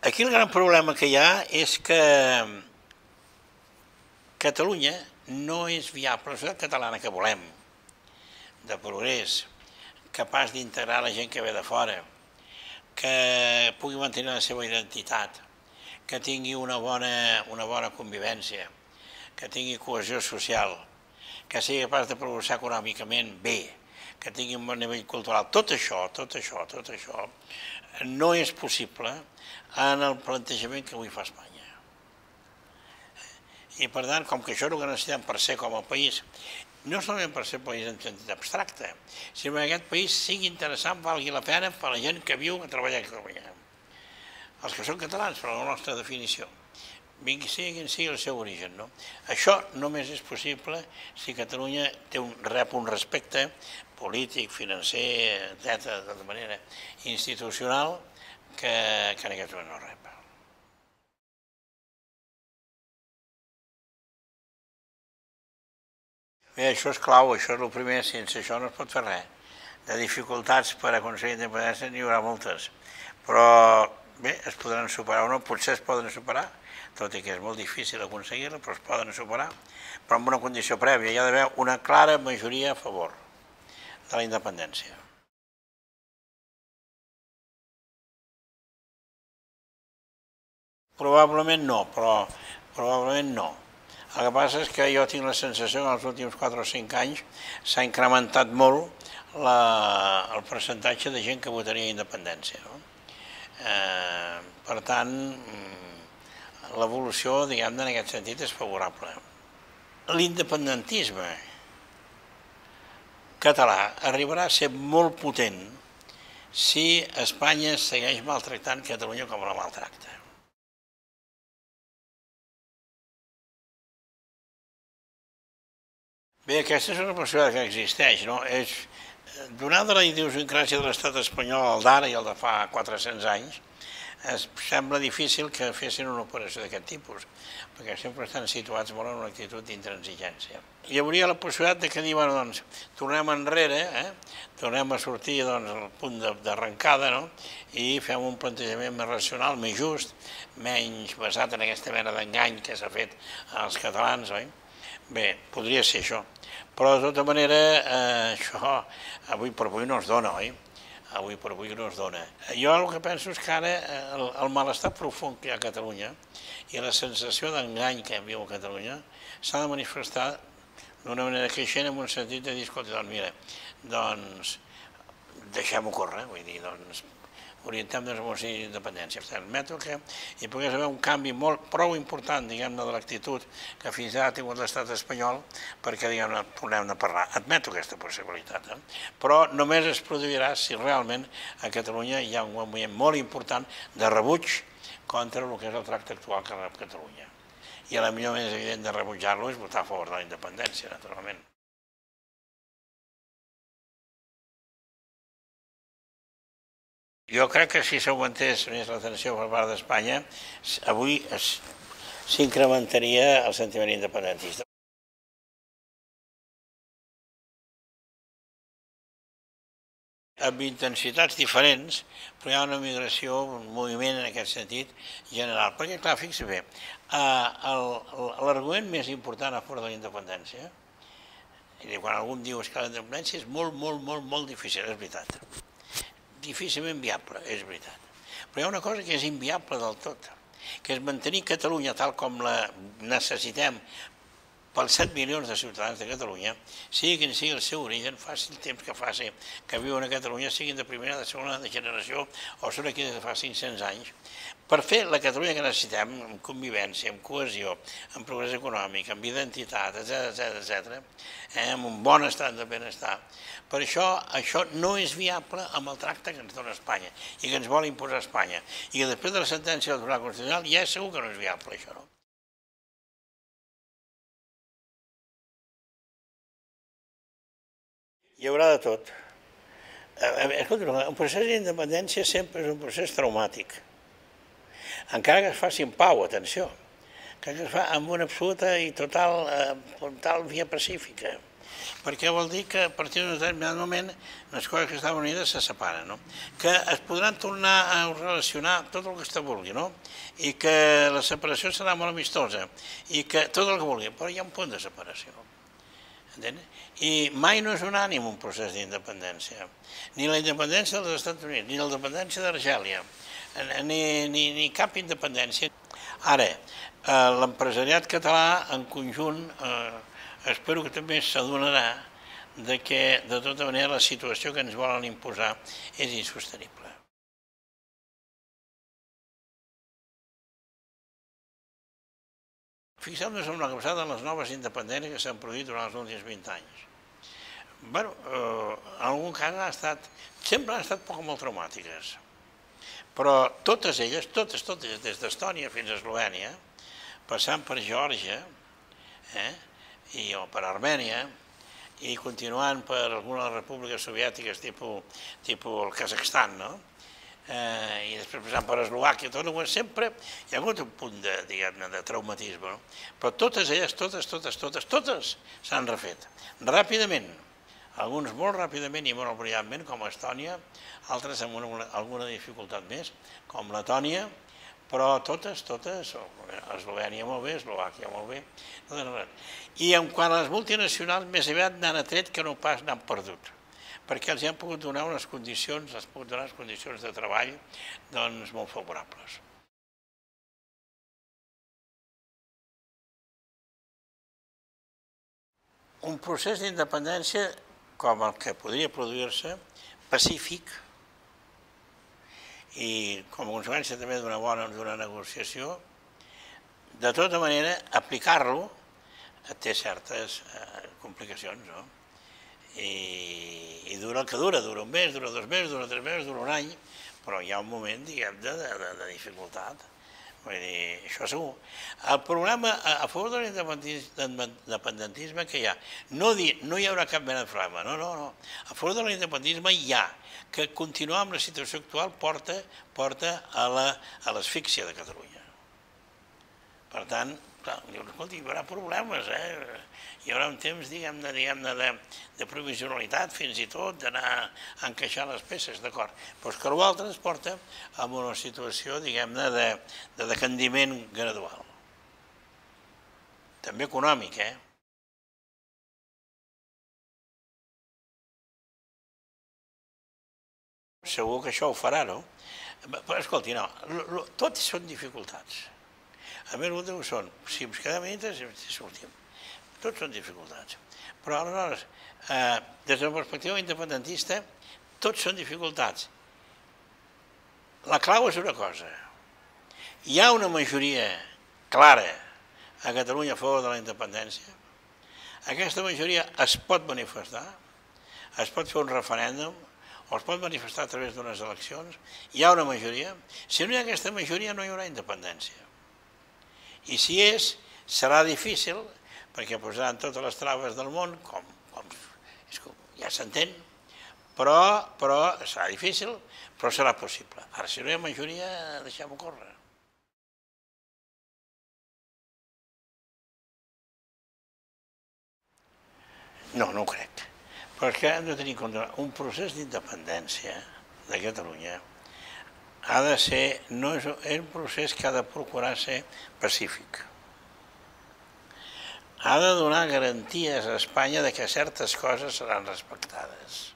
Aquí el gran problema que hi ha és que Catalunya no és viable, la societat catalana que volem, de progrés, capaç d'integrar la gent que ve de fora, que pugui mantenir la seva identitat, que tingui una bona convivència, que tingui cohesió social, que sigui capaç de progressar econòmicament bé, que tingui un bon nivell cultural. Tot això no és possible en el plantejament que avui fa Espanya. I per tant, com que això és el que necessitem per ser com a país, no solament per ser país en sentit abstracte, sinó que aquest país sigui interessant, valgui la pena per a la gent que viu i treballa a Catalunya. Els que són catalans, per la nostra definició, sigui quin sigui el seu origen. Això només és possible si Catalunya rep un respecte polític, financer, etc., de manera institucional, que en aquest moment no rep. Bé, això és clau, això és el primer, sense això no es pot fer res. De dificultats per aconseguir independència n'hi haurà moltes, però bé, es podran superar o no, potser es poden superar, tot i que és molt difícil aconseguir-la, però es poden superar, però amb una condició prèvia, hi ha d'haver una clara majoria a favor de la independència. Probablement no, però probablement no. El que passa és que jo tinc la sensació que en els últims 4 o 5 anys s'ha incrementat molt el percentatge de gent que votaria independència. Per tant, l'evolució, diguem-ne, en aquest sentit és favorable. L'independentisme català arribarà a ser molt potent si Espanya segueix maltractant Catalunya com la maltracta. Bé, aquesta és una possibilitat que existeix, no? Donada la idiosincràsia de l'estat espanyol, el d'ara i el de fa 400 anys, sembla difícil que fessin una operació d'aquest tipus, perquè sempre estan situats molt en una actitud d'intransigència. Hi hauria la possibilitat que diuen, doncs, tornem enrere, tornem a sortir al punt d'arrencada, i fem un plantejament més racional, més just, menys basat en aquesta mena d'engany que s'ha fet als catalans, oi? Bé, podria ser això, però de tota manera això avui per avui no es dona, oi? Avui per avui no es dona. Jo el que penso és que ara el malestar profund que hi ha a Catalunya i la sensació d'engany que viu a Catalunya s'ha de manifestar d'una manera creixent en un sentit de dir, escolta, doncs mira, doncs deixem-ho córrer, vull dir, doncs orientem-nos a una independència. Admeto que hi pogués haver un canvi prou important, diguem-ne, de l'actitud que fins ara ha tingut l'estat espanyol perquè, diguem-ne, tornem a parlar. Admeto aquesta possibilitat, però només es produirà si realment a Catalunya hi ha un moviment molt important de rebuig contra el que és el tracte actual que rep Catalunya. I la millor manera evident de rebutjar-lo és votar a favor de la independència, naturalment. Jo crec que si s'augmentés més l'atenció per part d'Espanya, avui s'incrementaria el sentiment independentista. Amb intensitats diferents, però hi ha una migració, un moviment en aquest sentit general. Perquè, clar, fixa bé, l'argument més important a favor de la independència, quan algú em diu que la independència és molt difícil, és veritat. Difícilment viable, és veritat. Però hi ha una cosa que és inviable del tot, que és mantenir Catalunya tal com la necessitem pels 7 milions de ciutadans de Catalunya, sigui quin sigui el seu origen, faci el temps que faci que viuen a Catalunya, siguin de primera, de segona, de generació, o són aquí des de fa 500 anys, per fer la Catalunya que necessitem, amb convivència, amb cohesió, amb progrés econòmic, amb identitat, etc., amb un bon estat de benestar. Per això no és viable amb el tracte que ens dona Espanya i que ens vol imposar Espanya. I que després de la sentència del Tribunal Constitucional ja és segur que no és viable, això, no? Hi haurà de tot. Escolta, un procés d'independència sempre és un procés traumàtic. Encara que es faci en pau, atenció, que es fa amb una absoluta i total via pacífica. perquè vol dir que a partir d'un determinat moment les coses que estaven unides se separen, no? Que es podran tornar a relacionar tot el que es vulgui, no? I que la separació serà molt amistosa, i que tot el que vulgui, però hi ha un punt de separació. I mai no és unànim un procés d'independència, ni la independència dels Estats Units, ni la independència d'Argèlia, ni cap independència. Ara, l'empresariat català en conjunt espero que també s'adonarà que de tota manera la situació que ens volen imposar és insostenible. Fixeu-nos en una cosa de les noves independències que s'han produït durant els últims 20 anys. Bé, en algun cas sempre han estat poc molt traumàtiques, però totes elles, totes, des d'Estònia fins a Eslovènia, passant per Geòrgia, o per Armènia, i continuant per algunes repúbliques soviètiques tipus el Kazakhstan, no? I després passant per Eslovàquia, sempre hi ha hagut un punt de traumatisme, però totes elles, totes s'han refet ràpidament, alguns molt ràpidament i molt brillantment, com Estònia, altres amb alguna dificultat més, com Letònia, però totes, Eslovènia molt bé, Eslovàquia molt bé, i en quant a les multinacionals més aviat n'han atret que no pas n'han perdut, perquè els han pogut donar unes condicions, de treball molt favorables. Un procés d'independència com el que podria produir-se, pacífic, i com a conseqüència també d'una negociació, de tota manera, aplicar-lo té certes complicacions, no? I dura el que dura un mes, dura 2 mesos, dura 3 mesos, dura un any, però hi ha un moment, diguem, de dificultat. Vull dir, això segur. El problema a favor de l'independentisme que hi ha, no hi haurà cap mena de problema, no. A favor de l'independentisme hi ha que continuar amb la situació actual porta a l'asfíxia de Catalunya. Per tant, escolti, hi haurà problemes, hi haurà un temps, diguem-ne, de provisionalitat, fins i tot, d'anar a encaixar les peces, d'acord. Però és que l'altre es porta a una situació, diguem-ne, de decandiment gradual. També econòmic, Segur que això ho farà, no? Però, escolti, no, tots són dificultats. A més, ho són, si ens quedem dintre, si sortim. Tots són dificultats. Però aleshores, des de la perspectiva independentista, tots són dificultats. La clau és una cosa. Hi ha una majoria clara a Catalunya a favor de la independència. Aquesta majoria es pot manifestar, es pot fer un referèndum, o es pot manifestar a través d'unes eleccions. Hi ha una majoria. Si no hi ha aquesta majoria, no hi haurà independència. I si serà difícil, perquè posaran totes les traves del món, com ja s'entén, però serà difícil, però serà possible. Ara, si no hi ha majoria, deixem-ho córrer. No, no ho crec. Però és que hem de tenir en compte un procés d'independència de Catalunya ha de ser, no és un procés que ha de procurar ser pacífic. Ha de donar garanties a Espanya de que certes coses seran respectades.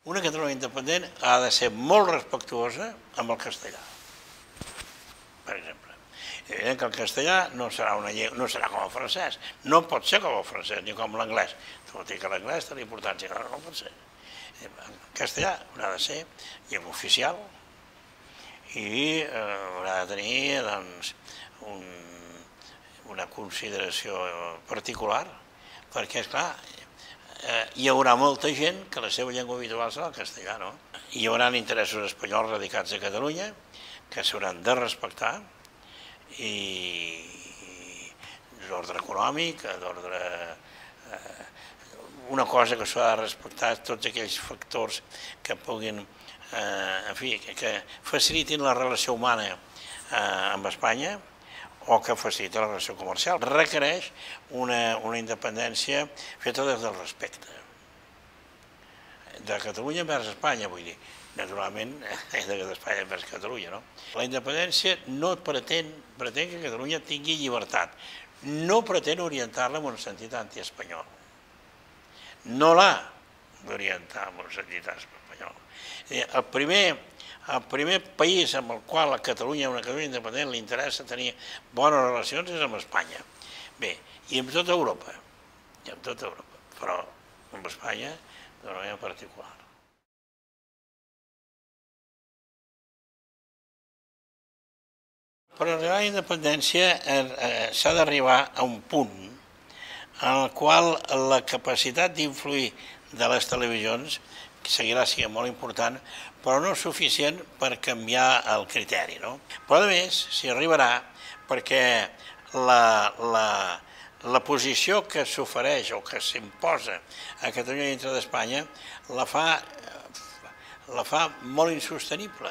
Una Catalunya independent ha de ser molt respectuosa amb el castellà, per exemple. Evident que el castellà no serà com el francès, no pot ser com el francès ni com l'anglès, tot i que l'anglès té la importància, no pot ser. El castellà haurà de ser llengua oficial i haurà de tenir una consideració particular, perquè, esclar, hi haurà molta gent que la seva llengua habitual serà el castellà, no? Hi haurà interessos espanyols radicats a Catalunya que s'hauran de respectar, i d'ordre econòmic, d'ordre... Una cosa que s'ha de respectar, tots aquells factors que puguin, en fi, que facilitin la relació humana amb Espanya, o que facilita la relació comercial. Requereix una independència feta des del respecte. De Catalunya envers Espanya, vull dir, naturalment, d'Espanya envers Catalunya, no? La independència no pretén que Catalunya tingui llibertat, no pretén orientar-la en un sentit antiespanyol. No l'ha d'orientar en un sentit espanyol. El primer país amb el qual una Catalunya independent li interessa tenir bones relacions és amb Espanya. Bé, i amb tota Europa, però amb Espanya d'una manera particular. Per arribar a la independència s'ha d'arribar a un punt en el qual la capacitat d'influir de les televisions seguirà sent molt important, però no suficient per canviar el criteri, no? Però a més, s'hi arribarà perquè la posició que s'ofereix o que s'imposa a Catalunya dintre d'Espanya la fa molt insostenible.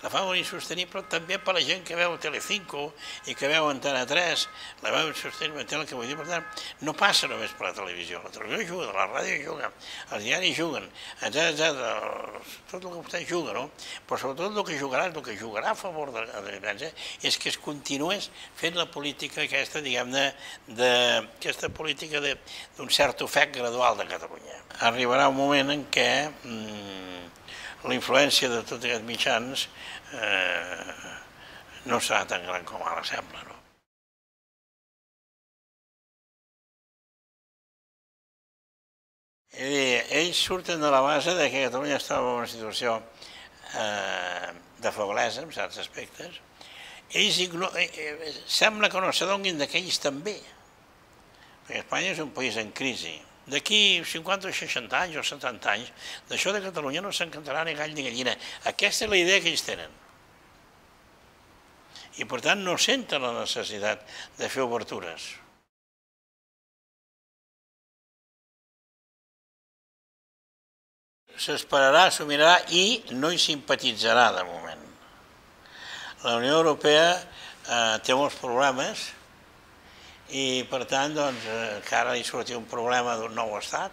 La fa molt insostenible també per la gent que veu Telecinco i que veu Antena 3, la veu insostenible, entén el que vull dir. Per tant, no passa només per la televisió juga, la ràdio juga, els diaris juguen, etc. Tot el que vostè juga, no? Però sobretot el que jugarà a favor de la independència és que es continués fent la política aquesta, diguem-ne, aquesta política d'un cert ofec gradual de Catalunya. Arribarà un moment en què la influència de tots aquests mitjans no serà tan gran com ara sembla, no? Ells surten de la base que Catalunya estava en una situació de feblesa, en certs aspectes. Ells sembla que no s'adonguin que ells també, perquè Espanya és un país en crisi. D'aquí 50 o 60 anys o 70 anys, d'això de Catalunya no s'encantarà ni gall ni gallina. Aquesta és la idea que ells tenen. I per tant no senten la necessitat de fer obertures. S'esperarà, s'ho mirarà i no hi simpatitzarà de moment. La Unió Europea té molts problemes i per tant, doncs, que ara li surti un problema d'un nou estat,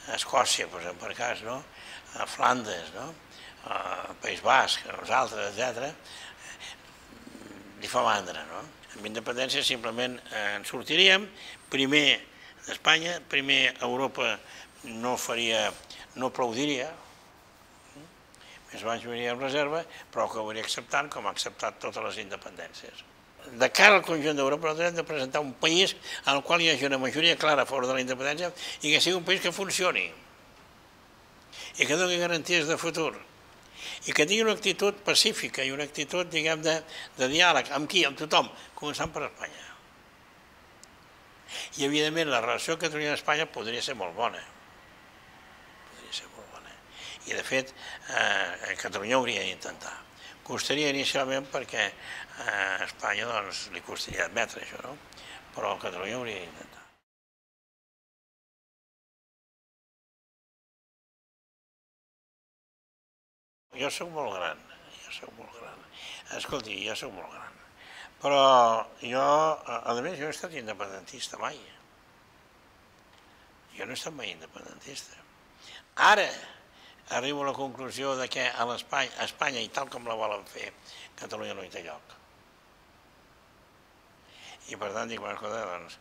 a Escòcia, per cas, no? A Flandes, no? Al País Basc, a nosaltres, etc., li fa mandra, no? Amb independència simplement en sortiríem, primer d'Espanya, primer Europa no aplaudiria, més abans veuria en reserva, però que ho hauria acceptant com ha acceptat totes les independències. De cara al conjunt d'Europa, nosaltres hem de presentar un país en el qual hi hagi una majoria clara a favor de la independència i que sigui un país que funcioni i que doni garanties de futur i que tingui una actitud pacífica i una actitud, diguem, de diàleg. Amb qui? Amb tothom, començant per Espanya. I, evidentment, la relació Catalunya-Espanya podria ser molt bona. I, de fet, Catalunya hauria d'intentar. Costaria inicialment perquè a Espanya li costaria admetre això, no? Però Catalunya hauria d'intentar. Jo soc molt gran, Escolti, jo soc molt gran. Però jo, a més, jo no he estat independentista mai. Jo no he estat mai independentista. Ara arribo a la conclusió que a Espanya, i tal com la volen fer, Catalunya no hi té lloc. I per tant dic, doncs,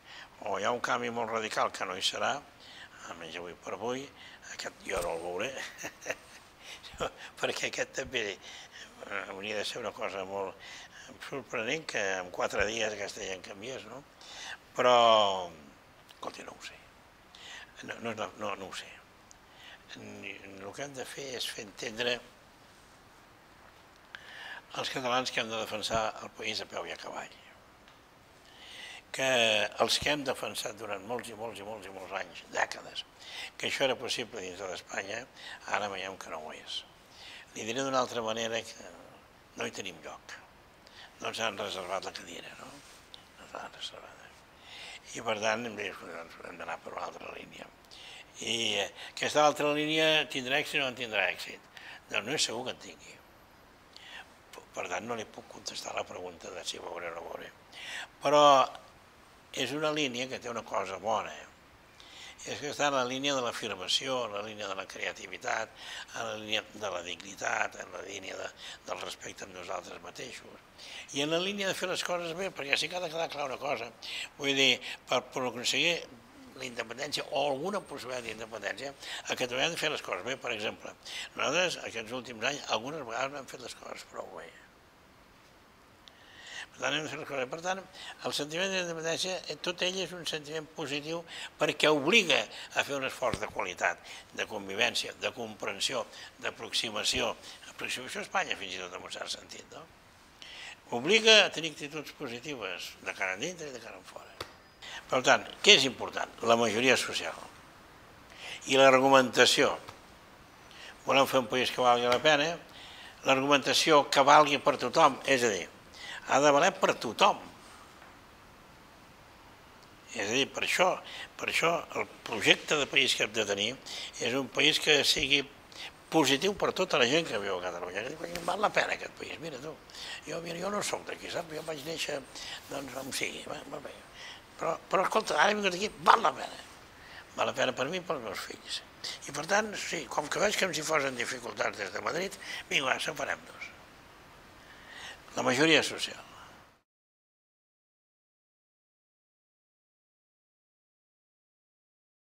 o hi ha un canvi molt radical que no hi serà, almenys avui per avui, aquest jo no el veuré, perquè aquest també hauria de ser una cosa molt sorprenent que en 4 dies aquesta gent canviés, no? Però, escolti, no ho sé. No ho sé. El que hem de fer és fer entendre als catalans que hem de defensar el país a peu i a cavall. Que els que hem defensat durant molts anys, dècades, que això era possible dins d'Espanya, ara veiem que no ho és. Li diré d'una altra manera que no hi tenim lloc. No ens han reservat la cadira, no? No ens han reservat. I per tant hem d'anar per una altra línia. I aquesta altra línia tindrà èxit o no tindrà èxit? Doncs no és segur que en tingui. Per tant, no li puc contestar la pregunta de si veuré o no veuré. Però és una línia que té una cosa bona, és que està en la línia de l'afirmació, en la línia de la creativitat, en la línia de la dignitat, en la línia del respecte amb nosaltres mateixos. I en la línia de fer les coses bé, perquè sí que ha de quedar clar una cosa. Vull dir, per aconseguir la independència o alguna possibilitat d'independència, a Catalunya hem de fer les coses bé. Per exemple, nosaltres aquests últims anys algunes vegades no hem fet les coses prou bé. Per tant, hem de fer les coses bé. Per tant, el sentiment d'independència, tot ell és un sentiment positiu perquè obliga a fer un esforç de qualitat, de convivència, de comprensió, d'aproximació. Aproximació a Espanya, fins i tot, en un cert sentit, no? Obliga a tenir actituds positives de cara endintre i de cara enfora. Per tant, què és important? La majoria social i l'argumentació. Volem fer un país que valgui la pena, l'argumentació que valgui per tothom, és a dir, ha de valer per tothom. És a dir, per això el projecte de país que hem de tenir és un país que sigui positiu per tota la gent que viu a Catalunya. Val la pena aquest país, mira tu. Jo no soc d'aquí, saps? Jo vaig néixer, doncs, on sigui, va bé. Però escolta, ara he vingut aquí, val la pena. Val la pena per mi i pels meus fills. I per tant, sí, com que veig que em s'hi posen dificultats des de Madrid, vinga, se'n farem dos. La majoria social.